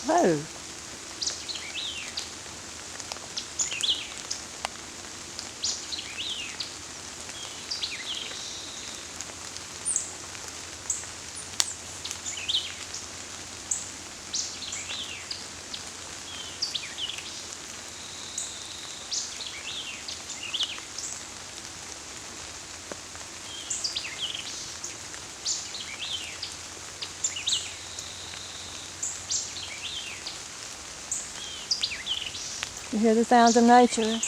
Whoa. You hear the sounds of nature.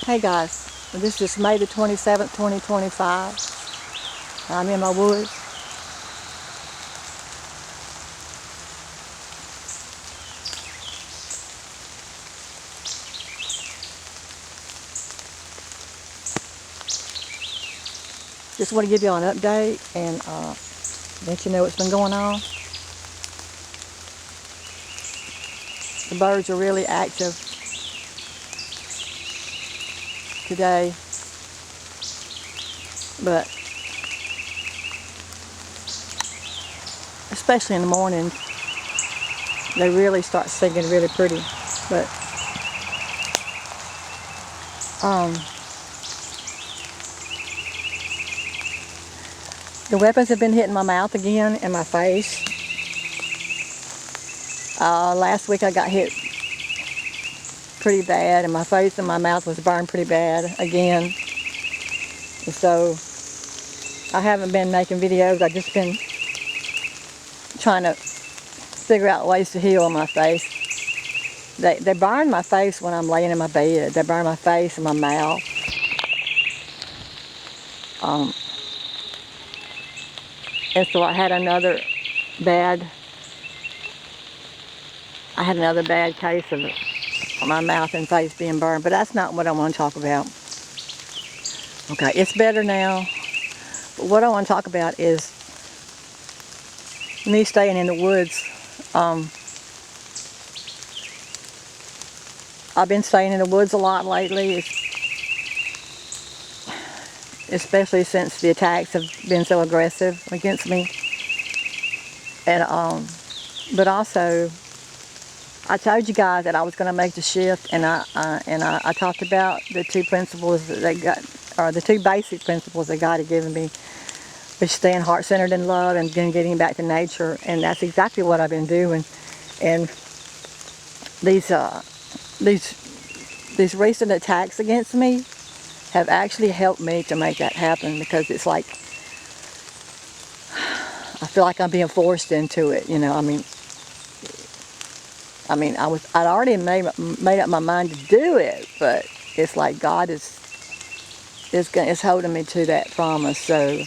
Hey guys, this is May the 27th, 2025. I'm in my woods. Just want to give you all an update and let you know what's been going on. The birds are really active today, but especially in the morning, they really start singing really pretty. But the weapons have been hitting my mouth again and my face. Last week I got hit pretty bad, and my face and my mouth was burned pretty bad again. And so I haven't been making videos. I've just been trying to figure out ways to heal my face. They burn my face when I'm laying in my bed. They burn my face and my mouth. And so I had another bad case of my mouth and face being burned, but that's not what I want to talk about. Okay, it's better now. But what I want to talk about is me staying in the woods. I've been staying in the woods a lot lately, especially since the attacks have been so aggressive against me. And but also, I told you guys that I was going to make the shift, and I talked about the two principles that they got, or the two basic principles that God had given me, which staying heart-centered in love and then getting back to nature, and that's exactly what I've been doing. And these recent attacks against me have actually helped me to make that happen, because it's like I feel like I'm being forced into it. You know, I mean, I'd already made up my mind to do it, but it's like God is holding me to that promise. So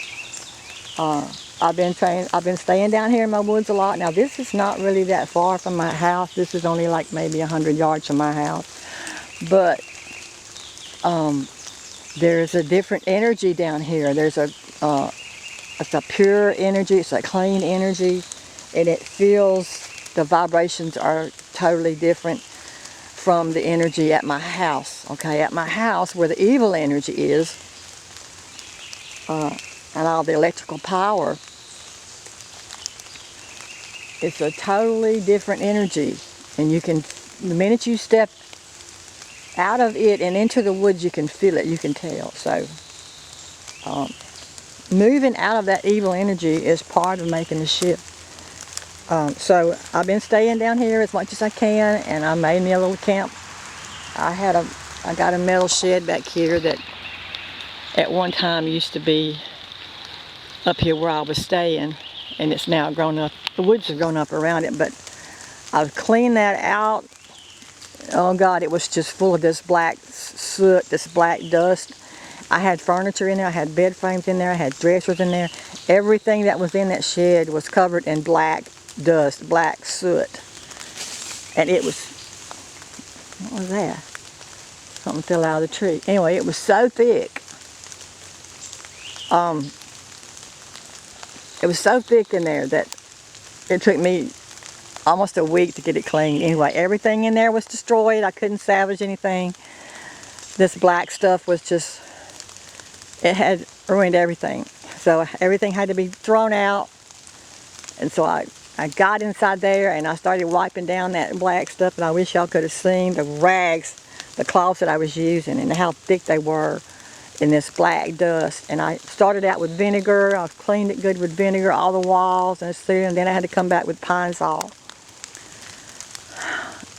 I've been staying down here in my woods a lot. Now this is not really that far from my house. This is only like maybe 100 yards from my house, but there's a different energy down here. It's a pure energy. It's a clean energy, and it feels, the vibrations are totally different from the energy at my house. Okay, at my house where the evil energy is, and all the electrical power, it's a totally different energy. And you can, the minute you step out of it and into the woods, you can feel it, you can tell. So moving out of that evil energy is part of making the shift. So I've been staying down here as much as I can, and I made me a little camp. I got a metal shed back here that at one time used to be up here where I was staying, and it's now grown up. The woods have grown up around it, but I've cleaned that out. Oh God, it was just full of this black soot, this black dust. I had furniture in there, I had bed frames in there, I had dressers in there. Everything that was in that shed was covered in black dust, black soot. And it was, what was that? Something fell out of the tree. Anyway, it was so thick. It was so thick in there that it took me almost a week to get it clean. Anyway, everything in there was destroyed. I couldn't salvage anything. This black stuff was just, it had ruined everything. So everything had to be thrown out. And so I got inside there and I started wiping down that black stuff, and I wish y'all could have seen the rags, the cloths that I was using and how thick they were in this black dust. And I started out with vinegar. I cleaned it good with vinegar, all the walls and the and then I had to come back with Pine Sol.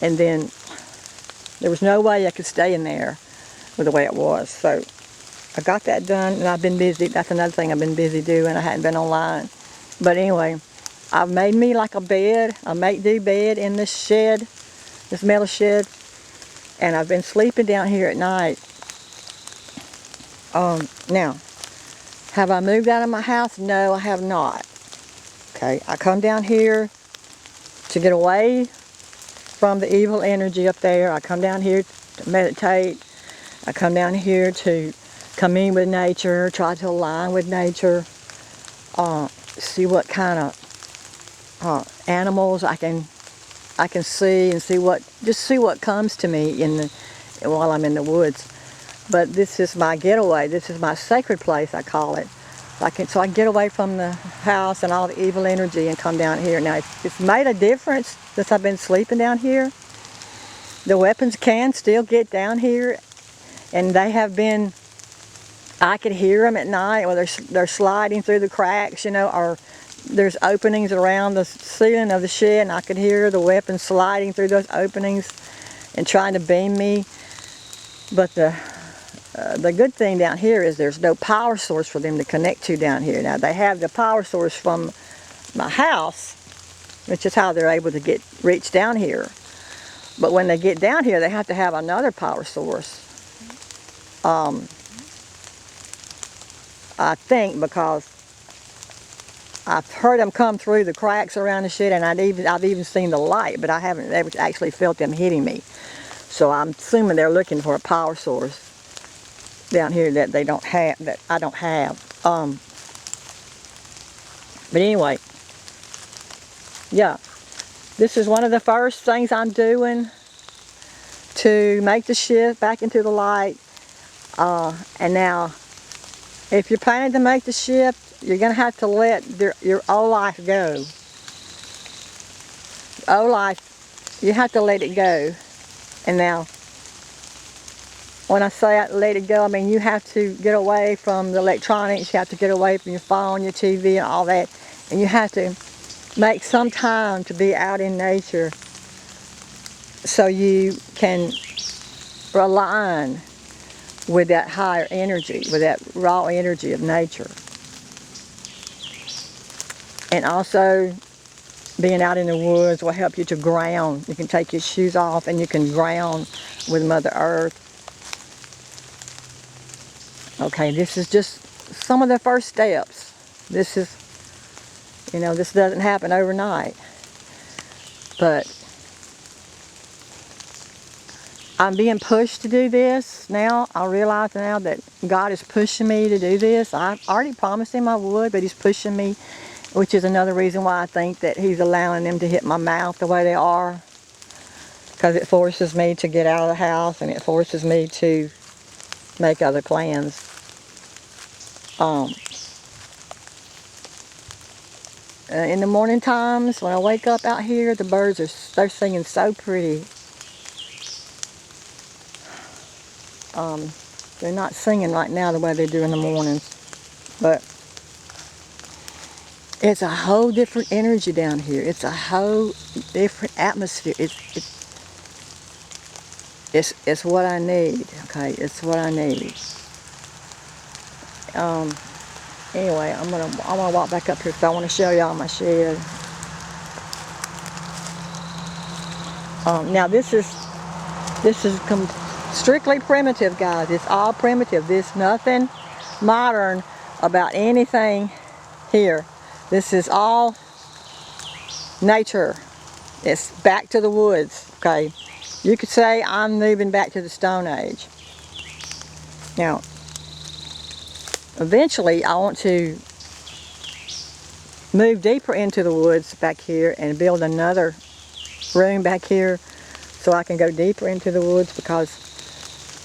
And then there was no way I could stay in there with the way it was. So I got that done, and I've been busy. That's another thing I've been busy doing. I hadn't been online. But anyway, I've made me like a bed, a make-do bed in this shed, this metal shed. And I've been sleeping down here at night. Now, have I moved out of my house? No, I have not. Okay, I come down here to get away from the evil energy up there. I come down here to meditate. I come down here to commune with nature, try to align with nature, see what kind of animals I can see, and just see what comes to me while I'm in the woods. But this is my getaway. This is my sacred place, I call it. So I can get away from the house and all the evil energy and come down here. Now, it's made a difference since I've been sleeping down here. The weapons can still get down here, and they have been, I could hear them at night, or they're sliding through the cracks, you know, or there's openings around the ceiling of the shed, and I could hear the weapons sliding through those openings and trying to beam me. But the good thing down here is there's no power source for them to connect to down here. Now, they have the power source from my house, which is how they're able to reach down here. But when they get down here, they have to have another power source. I think because I've heard them come through the cracks around the shed, and I've even seen the light, but I haven't ever actually felt them hitting me. So I'm assuming they're looking for a power source down here that they don't have, that I don't have. But anyway, yeah, this is one of the first things I'm doing to make the shift back into the light. And now, if you're planning to make the shift, you're going to have to let your old life go. Old life, you have to let it go. And now, when I say let it go, I mean you have to get away from the electronics, you have to get away from your phone, your TV, and all that. And you have to make some time to be out in nature so you can align with that higher energy, with that raw energy of nature. And also, being out in the woods will help you to ground. You can take your shoes off and you can ground with Mother Earth. Okay, this is just some of the first steps. This is, you know, this doesn't happen overnight. But I'm being pushed to do this now. I realize now that God is pushing me to do this. I already promised Him I would, but He's pushing me, which is another reason why I think that He's allowing them to hit my mouth the way they are. Because it forces me to get out of the house, and it forces me to make other plans. In the morning times, when I wake up out here, the birds they're singing so pretty. They're not singing right now the way they do in the mornings, but it's a whole different energy down here. It's a whole different atmosphere. It's what I need. Okay, it's what I need. Anyway, I'm gonna walk back up here because I want to show y'all my shed. Now this is strictly primitive, guys. It's all primitive. There's nothing modern about anything here. This is all nature. It's back to the woods. Okay, you could say I'm moving back to the Stone Age. Now, eventually, I want to move deeper into the woods back here and build another room back here so I can go deeper into the woods, because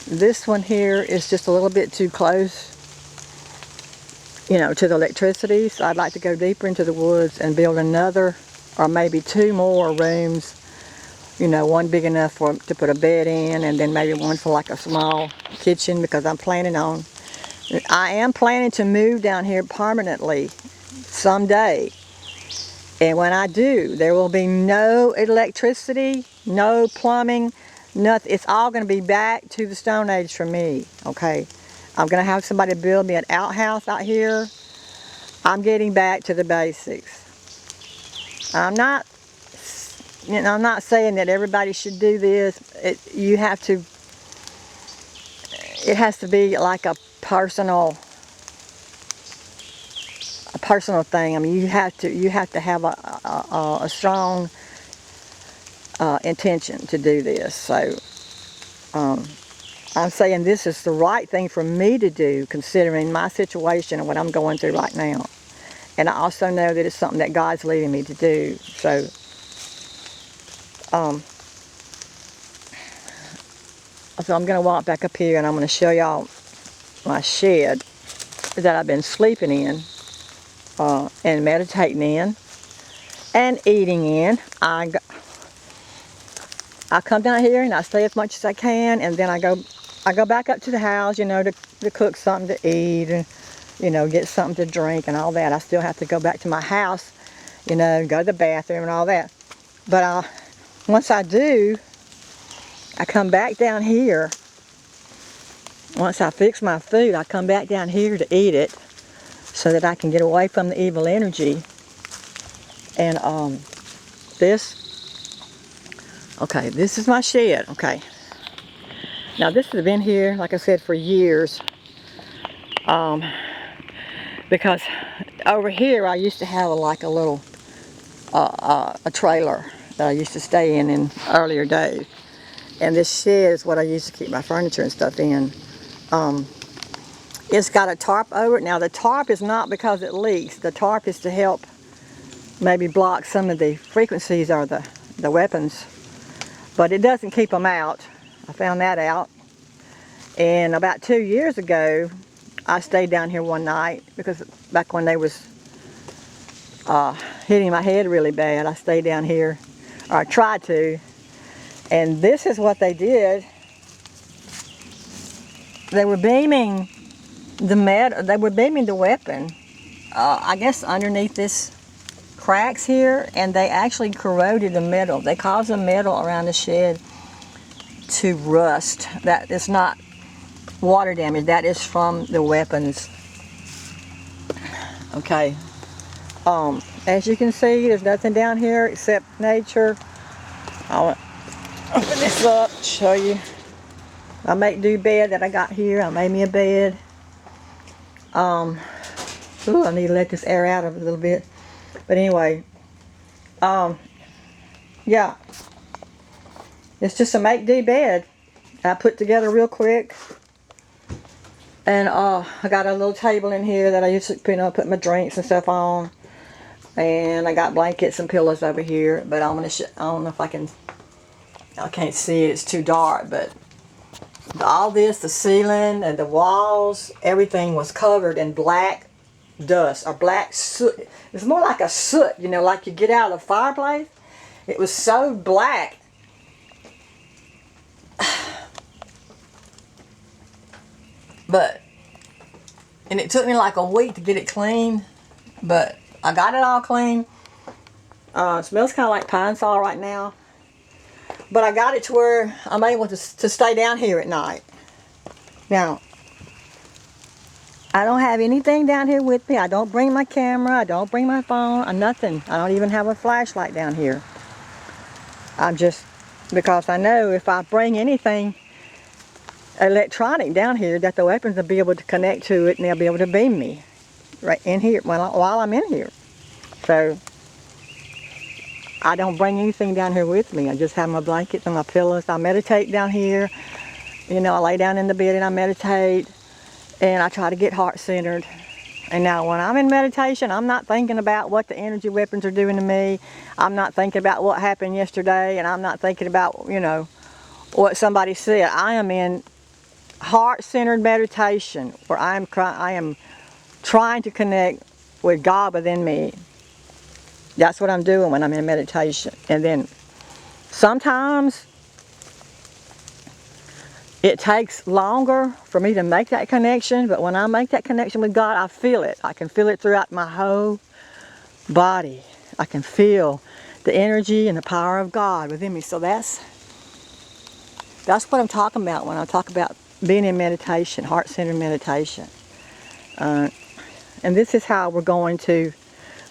this one here is just a little bit too close, you know, to the electricity. So I'd like to go deeper into the woods and build another or maybe 2 more rooms, you know, one big enough to put a bed in, and then maybe one for like a small kitchen, because I am planning to move down here permanently someday. And when I do, there will be no electricity, no plumbing, nothing. It's all going to be back to the Stone Age for me, okay? I'm going to have somebody build me an outhouse out here. I'm getting back to the basics. I'm not saying that everybody should do this. It has to be like a personal thing. I mean, you have to have a strong intention to do this. So I'm saying this is the right thing for me to do, considering my situation and what I'm going through right now. And I also know that it's something that God's leading me to do. So I'm going to walk back up here, and I'm going to show y'all my shed that I've been sleeping in and meditating in and eating in. I come down here and I stay as much as I can, and then I go back up to the house, you know, to cook something to eat and, you know, get something to drink and all that. I still have to go back to my house, you know, go to the bathroom and all that. But once I do, I come back down here. Once I fix my food, I come back down here to eat it so that I can get away from the evil energy. And this is my shed, okay. Now this has been here, like I said, for years. Because over here I used to have like a little a trailer that I used to stay in earlier days. And this shed is what I used to keep my furniture and stuff in. It's got a tarp over it. Now the tarp is not because it leaks. The tarp is to help maybe block some of the frequencies or the weapons. But it doesn't keep them out. I found that out. And about 2 years ago, I stayed down here one night, because back when they was hitting my head really bad, I stayed down here, or I tried to. And this is what they did. They were beaming the weapon, I guess underneath this cracks here, and they actually corroded the metal. They caused the metal around the shed to rust. That is not water damage, that is from the weapons. Okay. As you can see, there's nothing down here except nature. I'll open this up, show you my make-do bed that I got here. I made me a bed. Ooh, I need to let this air out a little bit. But anyway, yeah, it's just a make-do bed I put together real quick. And I got a little table in here that I used to, you know, put my drinks and stuff on. And I got blankets and pillows over here. But I don't know if I can't see it, it's too dark. But all this, the ceiling and the walls, everything was covered in black dust or black soot. It's more like a soot, you know, like you get out of the fireplace. It was so black. And it took me like a week to get it clean, but I got it all clean. It smells kind of like pine sol right now. But I got it to where I'm able to stay down here at night. Now, I don't have anything down here with me. I don't bring my camera. I don't bring my phone. Nothing. I don't even have a flashlight down here. Because I know if I bring anything electronic down here, that the weapons will be able to connect to it and they'll be able to beam me right in here while I'm in here. So I don't bring anything down here with me. I just have my blankets and my pillows. I meditate down here. You know, I lay down in the bed and I meditate, and I try to get heart-centered. And now when I'm in meditation, I'm not thinking about what the energy weapons are doing to me. I'm not thinking about what happened yesterday, and I'm not thinking about, you know, what somebody said. I am in heart-centered meditation where I am trying to connect with God within me. That's what I'm doing when I'm in meditation. And then sometimes it takes longer for me to make that connection, but when I make that connection with God, I feel it. I can feel it throughout my whole body. I can feel the energy and the power of God within me. So that's what I'm talking about when I talk about being in meditation, heart-centered meditation. And this is how we're going to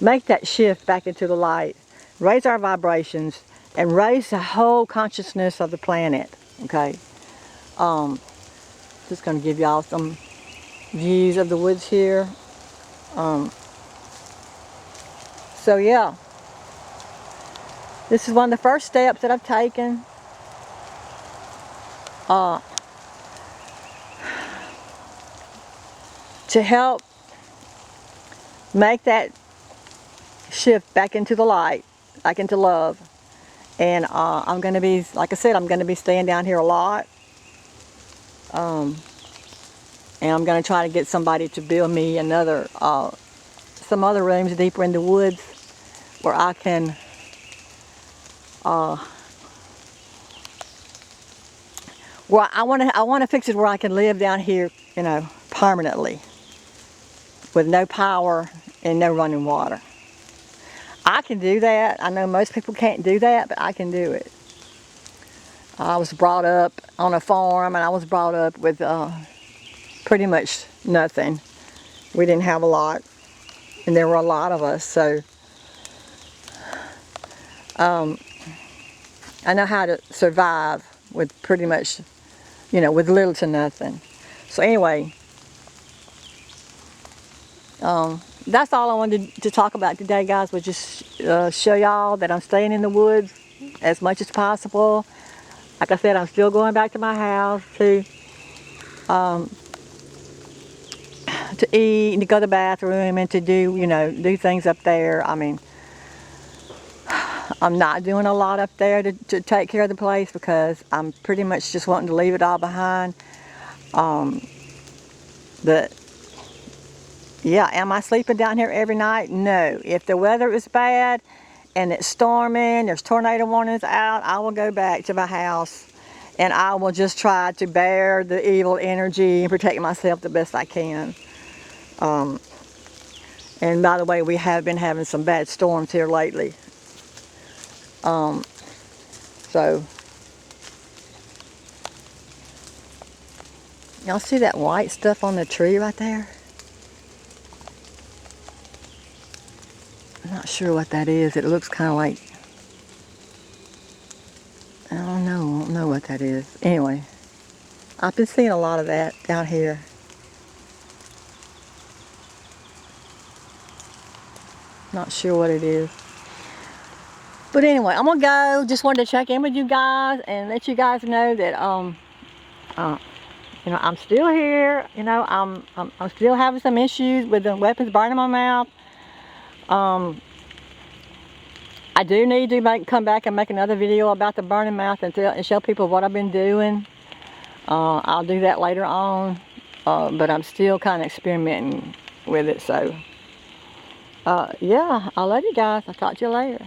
make that shift back into the light, raise our vibrations, and raise the whole consciousness of the planet. Okay. Just going to give y'all some views of the woods here. So yeah, this is one of the first steps that I've taken. To help make that shift back into the light, back into love. And I'm going to be, like I said, I'm going to be staying down here a lot. And I'm going to try to get somebody to build me another, some other rooms deeper in the woods where I can, well, I want to fix it where I can live down here, you know, permanently, with no power and no running water. I can do that. I know most people can't do that, but I can do it. I was brought up on a farm, and I was brought up with pretty much nothing. We didn't have a lot, and there were a lot of us, so I know how to survive with pretty much, you know, with little to nothing. So anyway, that's all I wanted to talk about today, guys, was just show y'all that I'm staying in the woods as much as possible. Like I said, I'm still going back to my house to eat and to go to the bathroom and to do, you know, do things up there. I mean, I'm not doing a lot up there to take care of the place because I'm pretty much just wanting to leave it all behind. But yeah, am I sleeping down here every night? No. If the weather is bad and it's storming, there's tornado warnings out, I will go back to my house and I will just try to bear the evil energy and protect myself the best I can. And by the way, we have been having some bad storms here lately. So, y'all see that white stuff on the tree right there? I'm not sure what that is. It looks kind of like, I don't know what that is. Anyway, I've been seeing a lot of that down here. Not sure what it is. But anyway, I'm gonna go. Just wanted to check in with you guys and let you guys know that you know, I'm still here. You know, I'm still having some issues with the weapons burning my mouth. I do need to come back and make another video about the burning mouth and show people what I've been doing. I'll do that later on, but I'm still kind of experimenting with it. So, yeah, I love you guys. I'll talk to you later.